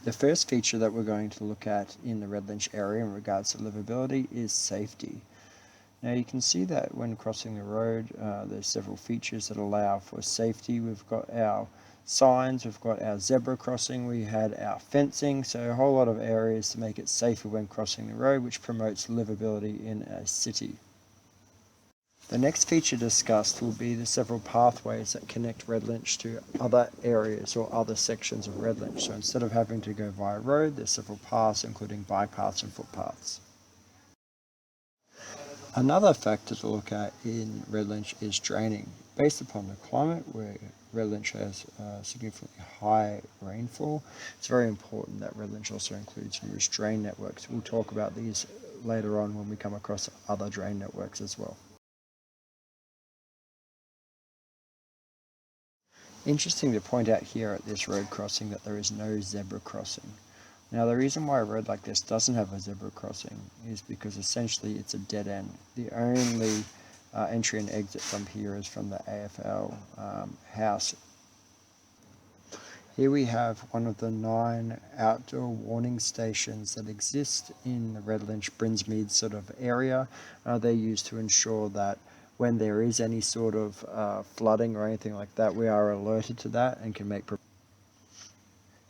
The first feature that we're going to look at in the Red Lynch area in regards to livability is safety. Now you can see that when crossing the road, there's several features that allow for safety. We've got our signs, we've got our zebra crossing, we had our fencing, so a whole lot of areas to make it safer when crossing the road, which promotes livability in a city. The next feature discussed will be the several pathways that connect Red Lynch to other areas or other sections of Red Lynch. So instead of having to go via road, there's several paths, including bike paths and footpaths. Another factor to look at in Red Lynch is draining. Based upon the climate, where Red Lynch has significantly high rainfall, it's very important that Red Lynch also includes numerous drain networks. We'll talk about these later on when we come across other drain networks as well. Interesting to point out here at this road crossing that there is no zebra crossing. Now the reason why a road like this doesn't have a zebra crossing is because essentially it's a dead end. The only entry and exit from here is from the AFL house. Here we have one of the 9 outdoor warning stations that exist in the Red Lynch Brinsmead sort of area. They're used to ensure that when there is any sort of flooding or anything like that, we are alerted to that and can make.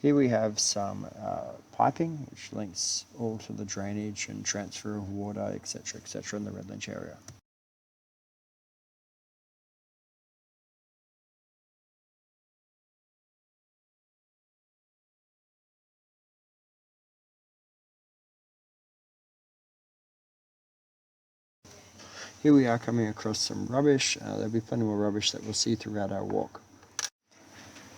Here we have some piping, which links all to the drainage and transfer of water, etc., in the Red Lynch area. Here we are coming across some rubbish. There'll be plenty more rubbish that we'll see throughout our walk.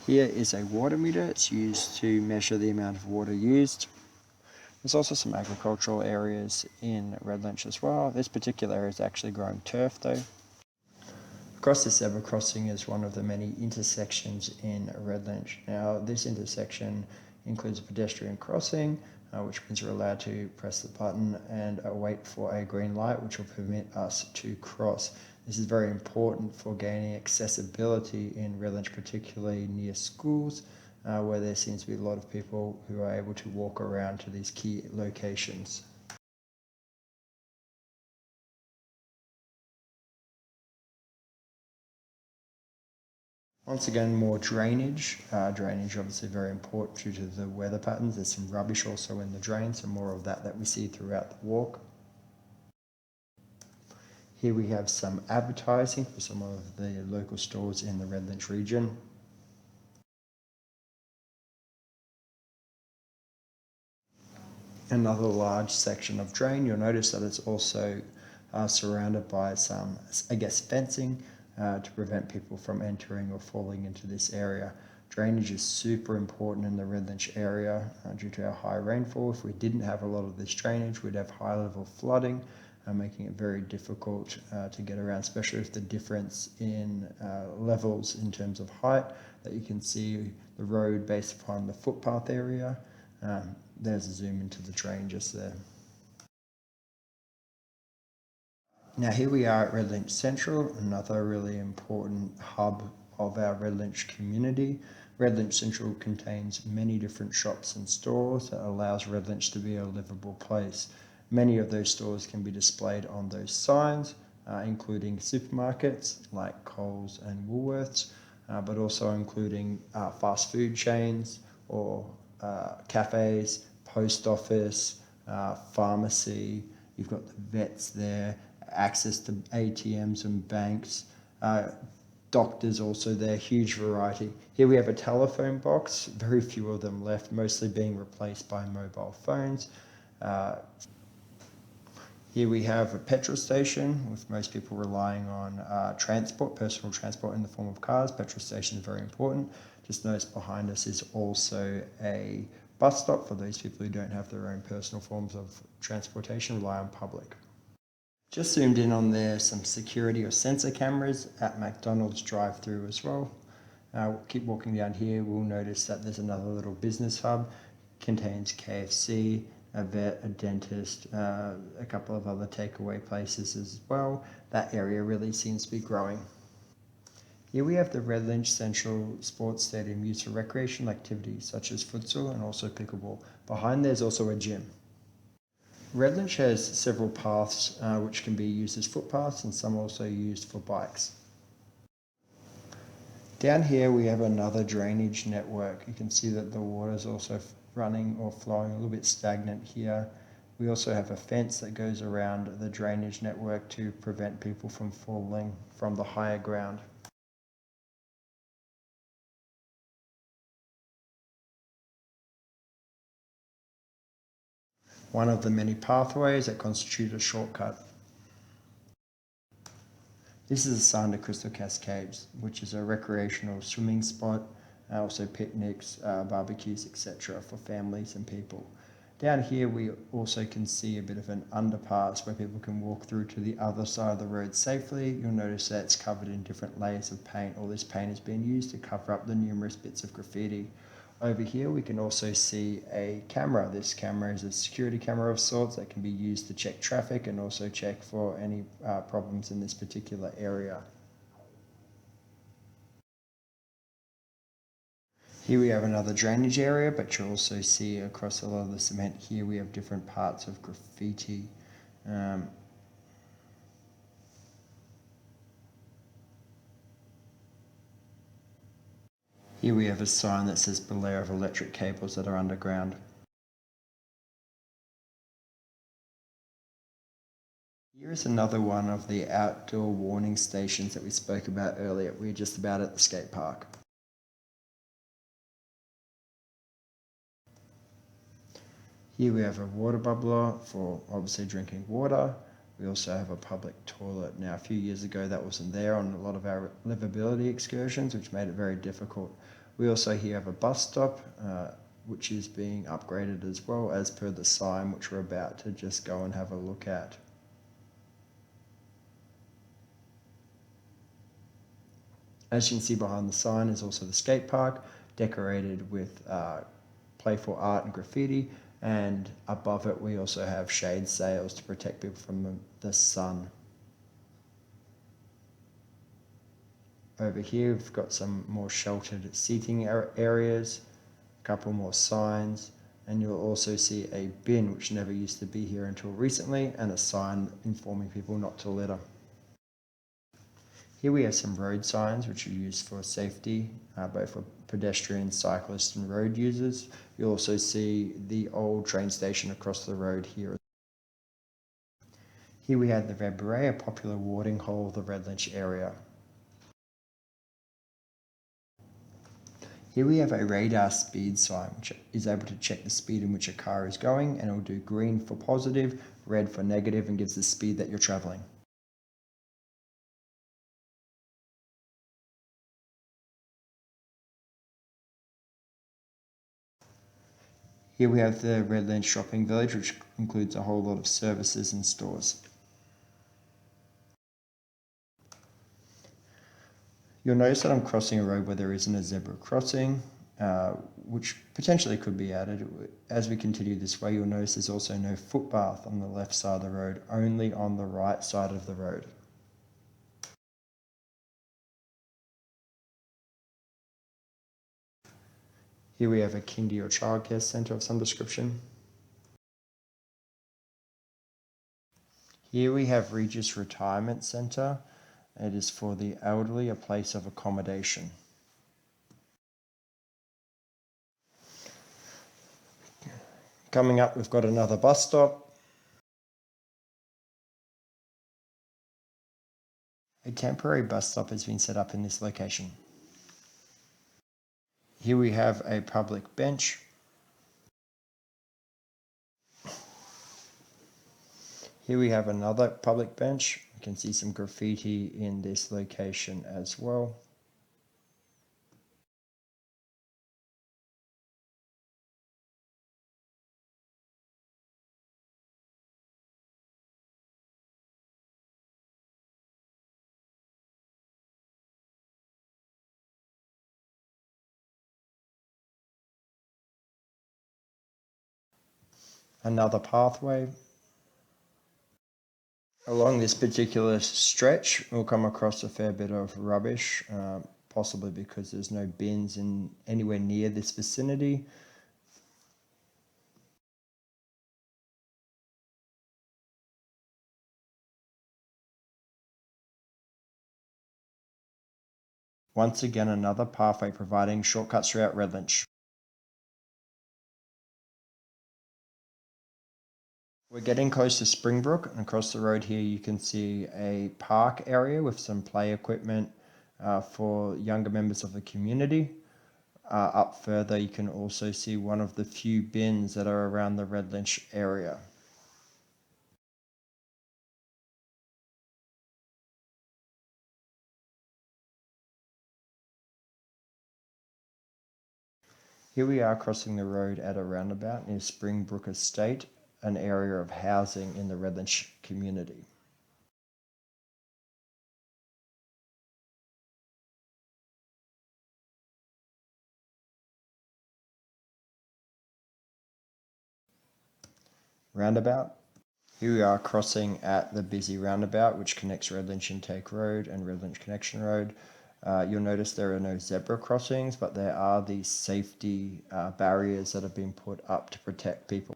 Here is a water meter. It's used to measure the amount of water used. There's also some agricultural areas in Red Lynch as well. This particular area is actually growing turf though. Across this zebra crossing is one of the many intersections in Red Lynch. Now this intersection includes a pedestrian crossing, which means we're allowed to press the button and wait for a green light, which will permit us to cross. This is very important for gaining accessibility in Red Lynch, particularly near schools, where there seems to be a lot of people who are able to walk around to these key locations. Once again, more drainage. Drainage obviously very important due to the weather patterns. There's some rubbish also in the drain, so more of that we see throughout the walk. Here we have some advertising for some of the local stores in the Red Lynch region. Another large section of drain. You'll notice that it's also surrounded by some, fencing to prevent people from entering or falling into this area. Drainage is super important in the Red Lynch area due to our high rainfall. If we didn't have a lot of this drainage, we'd have high level flooding, making it very difficult to get around, especially with the difference in levels in terms of height that you can see the road based upon the footpath area. There's a zoom into the drain just there. Now here we are at Red Lynch Central, another really important hub of our Red Lynch community. Red Lynch Central contains many different shops and stores that allows Red Lynch to be a livable place. Many of those stores can be displayed on those signs, including supermarkets like Coles and Woolworths, but also including fast food chains or cafes, post office, pharmacy. You've got the vets there, access to ATMs and banks, doctors also there, huge variety. Here we have a telephone box, very few of them left, mostly being replaced by mobile phones. Here we have a petrol station, with most people relying on transport, personal transport in the form of cars. Petrol station is very important. Just notice behind us is also a bus stop for those people who don't have their own personal forms of transportation, rely on public. Just zoomed in on there, some security or sensor cameras at McDonald's drive-through as well. Keep walking down here, we'll notice that there's another little business hub, contains KFC, a vet, a dentist, a couple of other takeaway places as well. That area really seems to be growing. Here we have the Red Lynch Central Sports Stadium used for recreational activities such as futsal and also pickleball. Behind there's also a gym. Red Lynch has several paths which can be used as footpaths and some also used for bikes. Down here we have another drainage network. You can see that the water is also running or flowing a little bit stagnant here. We also have a fence that goes around the drainage network to prevent people from falling from the higher ground. One of the many pathways that constitute a shortcut. This is a sign to Crystal Cascades, which is a recreational swimming spot, also picnics, barbecues, etc. for families and people. Down here we also can see a bit of an underpass where people can walk through to the other side of the road safely. You'll notice that it's covered in different layers of paint. All this paint is being used to cover up the numerous bits of graffiti. Over here we can also see a camera. This camera is a security camera of sorts that can be used to check traffic and also check for any problems in this particular area. Here we have another drainage area, but you'll also see across a lot of the cement here we have different parts of graffiti. Here we have a sign that says beware of electric cables that are underground. Here is another one of the outdoor warning stations that we spoke about earlier. We're just about at the skate park. Here we have a water bubbler for obviously drinking water. We also have a public toilet. Now, a few years ago that wasn't there on a lot of our Liveability excursions, which made it very difficult. We also here have a bus stop, which is being upgraded as well as per the sign, which we're about to just go and have a look at. As you can see behind the sign is also the skate park, decorated with playful art and graffiti, and above it we also have shade sails to protect people from the sun. Over here we've got some more sheltered seating areas, a couple more signs, and you'll also see a bin which never used to be here until recently, and a sign informing people not to litter. Here we have some road signs which are used for safety, both for pedestrians, cyclists and road users. You'll also see the old train station across the road here. Here we have the Red Beret, a popular watering hole of the Red Lynch area. Here we have a radar speed sign which is able to check the speed in which a car is going, and it will do green for positive, red for negative, and gives the speed that you're traveling. Here we have the Red Lynch shopping village, which includes a whole lot of services and stores. You'll notice that I'm crossing a road where there isn't a zebra crossing, which potentially could be added. As we continue this way, you'll notice there's also no footpath on the left side of the road, only on the right side of the road. Here we have a kindy or childcare centre of some description. Here we have Regis Retirement Centre. It is for the elderly, a place of accommodation. Coming up, we've got another bus stop. A temporary bus stop has been set up in this location. Here we have a public bench. Here we have another public bench. You can see some graffiti in this location as well. Another pathway. Along this particular stretch, we'll come across a fair bit of rubbish, possibly because there's no bins anywhere near this vicinity. Once again, another pathway providing shortcuts throughout Redlinch. We're getting close to Springbrook, and across the road here you can see a park area with some play equipment for younger members of the community. Up further you can also see one of the few bins that are around the Redlinch area. Here we are crossing the road at a roundabout near Springbrook Estate, an area of housing in the Redlinch community. Roundabout. Here we are crossing at the busy roundabout which connects Redlinch Intake Road and Redlinch Connection Road. You'll notice there are no zebra crossings, but there are these safety barriers that have been put up to protect people.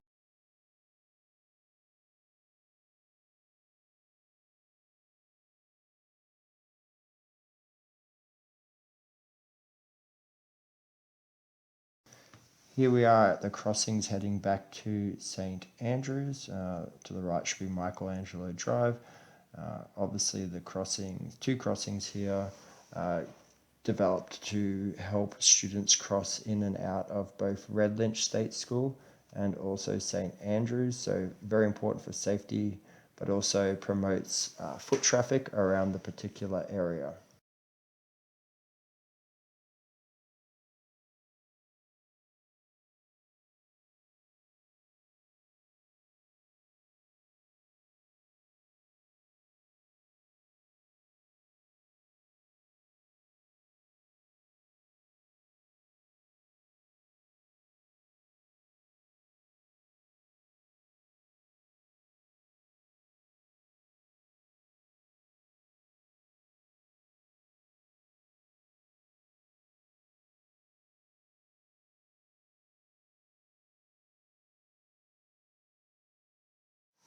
Here we are at the crossings heading back to St Andrews. To the right should be Michelangelo Drive. Obviously the two crossings here developed to help students cross in and out of both Redlinch State School and also St Andrews, so very important for safety, but also promotes foot traffic around the particular area.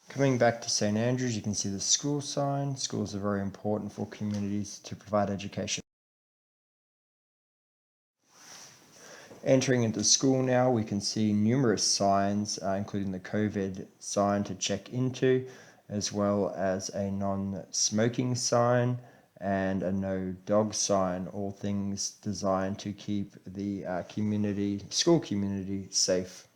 Coming back to St Andrews, you can see the school sign. Schools are very important for communities to provide education. Entering into school now, we can see numerous signs, including the COVID sign to check into, as well as a non-smoking sign and a no dog sign, all things designed to keep the school community safe.